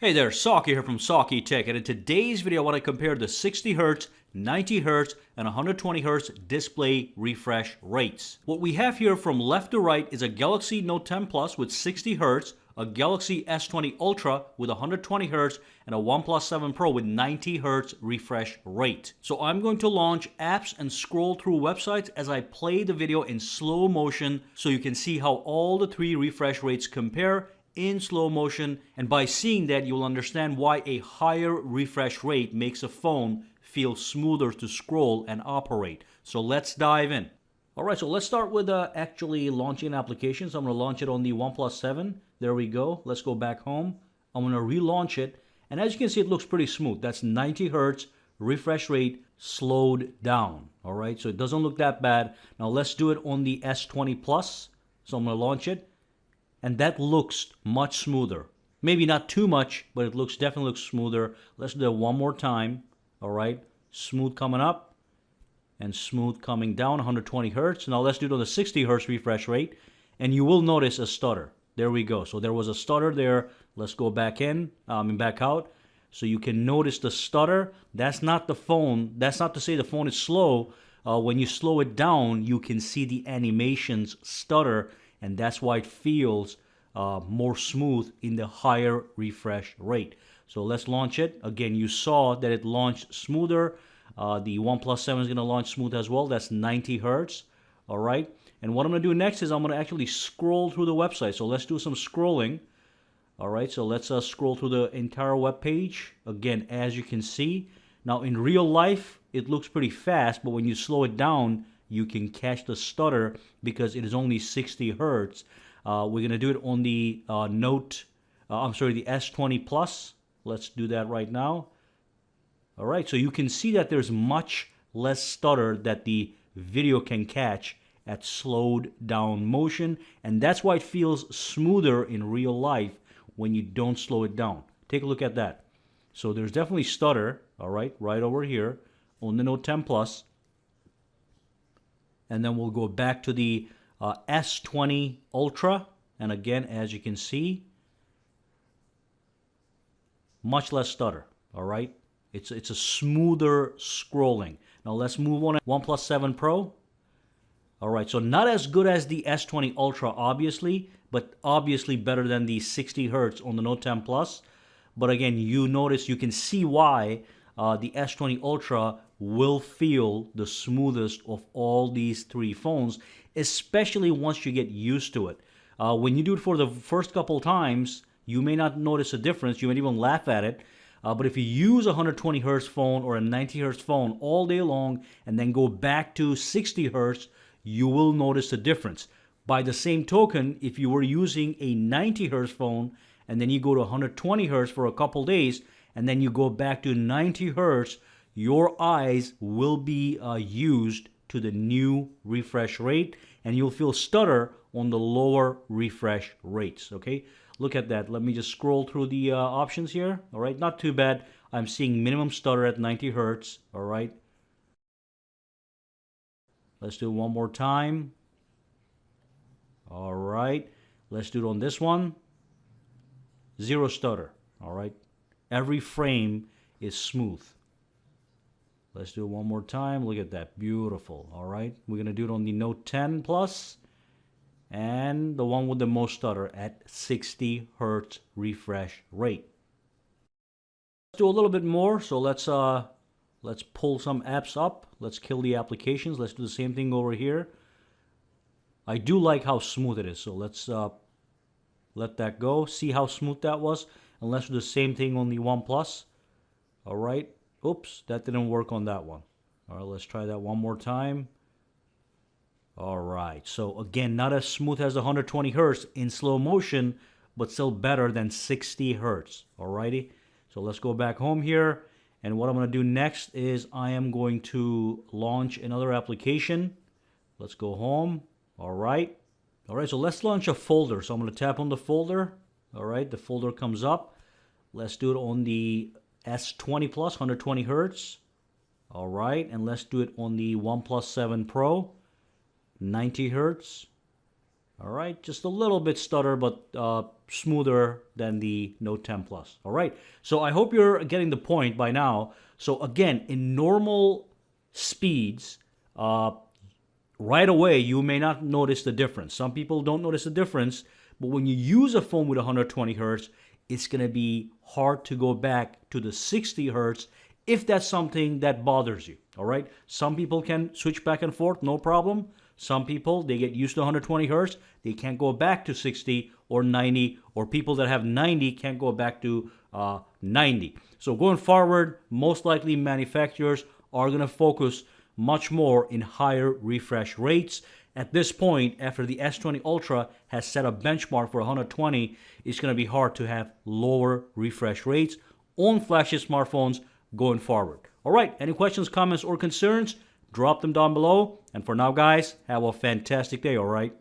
Hey there, Saki here from SAKITECH, and in today's video I want to compare the 60Hz, 90Hz, and 120Hz display refresh rates. What we have here from left to right is a Galaxy Note 10 Plus with 60Hz, a Galaxy S20 Ultra with 120Hz, and a OnePlus 7 Pro with 90Hz refresh rate. So I'm going to launch apps and scroll through websites as I play the video in slow motion so you can see how all the three refresh rates compare in slow motion, and by seeing that you'll understand why a higher refresh rate makes a phone feel smoother to scroll and operate. So let's dive in. Alright, so let's start with actually launching applications. So I'm going to launch it on the OnePlus 7. There we go. Let's go back home. I'm going to relaunch it, and as you can see it looks pretty smooth. That's 90 Hz refresh rate slowed down. Alright, so it doesn't look that bad. Now let's do it on the S20 Plus. So I'm going to launch it. And that looks much smoother. Maybe not too much, but it definitely looks smoother. Let's do it one more time. All right, smooth coming up and smooth coming down, 120 Hz. Now let's do it on the 60 Hz refresh rate, and you will notice a stutter. There we go. So there was a stutter there. Let's go back in, back out. So you can notice the stutter. That's not the phone. That's not to say the phone is slow. When you slow it down, you can see the animations stutter, and that's why it feels more smooth in the higher refresh rate. So let's launch it. Again, you saw that it launched smoother. The OnePlus 7 is going to launch smooth as well. That's 90 Hz. All right. And what I'm going to do next is I'm going to actually scroll through the website. So let's do some scrolling. All right. So let's scroll through the entire web page. Again, as you can see. Now, in real life, it looks pretty fast, but when you slow it down, you can catch the stutter because it is only 60 Hz. We're going to do it on the the S20 Plus. Let's do that right now. All right, so you can see that there's much less stutter that the video can catch at slowed down motion, and that's why it feels smoother in real life when you don't slow it down. Take a look at that. So there's definitely stutter, all right over here on the Note 10 Plus. And then we'll go back to the S20 Ultra. And again, as you can see, much less stutter. All right. It's a smoother scrolling. Now let's move on to OnePlus 7 Pro. All right. So not as good as the S20 Ultra, obviously, but obviously better than the 60 Hz on the Note 10 Plus. But again, you can see why the S20 Ultra will feel the smoothest of all these three phones, especially once you get used to it. When you do it for the first couple times, you may not notice a difference. You may even laugh at it. But if you use a 120 Hz phone or a 90 Hz phone all day long and then go back to 60 Hz, you will notice a difference. By the same token, if you were using a 90 Hz phone and then you go to 120 Hz for a couple days and then you go back to 90 Hz, your eyes will be used to the new refresh rate, and you'll feel stutter on the lower refresh rates. Okay, look at that. Let me just scroll through the options here. All right, not too bad. I'm seeing minimum stutter at 90 Hz. All right, let's do it one more time. All right, let's do it on this one. Zero stutter. All right, every frame is smooth. Let's do it one more time. Look at that. Beautiful. All right. We're going to do it on the Note 10 Plus and the one with the most stutter at 60 Hz refresh rate. Let's do a little bit more. So let's pull some apps up. Let's kill the applications. Let's do the same thing over here. I do like how smooth it is. So let's let that go. See how smooth that was? And let's do the same thing on the OnePlus. All right. Oops, that didn't work on that one. All right, let's try that one more time. All right, so again, not as smooth as 120 Hz in slow motion, but still better than 60 Hz. All righty, so let's go back home here. And what I'm going to do next is I am going to launch another application. Let's go home. All right, so let's launch a folder. So I'm going to tap on the folder. All right, the folder comes up. Let's do it on the S20 Plus, 120 Hz. All right, and let's do it on the OnePlus 7 Pro, 90 Hz. All right, just a little bit stutter, but smoother than the Note 10 Plus. All right, so I hope you're getting the point by now. So again, in normal speeds, right away you may not notice the difference. Some people don't notice the difference, but when you use a phone with 120 hertz, it's going to be hard to go back to the 60 hertz if that's something that bothers you. All right, some people can switch back and forth, no problem. Some people, they get used to 120 hertz, they can't go back to 60 or 90, or people that have 90 can't go back to 90. So going forward, most likely manufacturers are going to focus much more in higher refresh rates. At this point, after the S20 Ultra has set a benchmark for 120, it's going to be hard to have lower refresh rates on flagship smartphones going forward. All right, any questions, comments, or concerns? Drop them down below. And for now, guys, have a fantastic day, all right?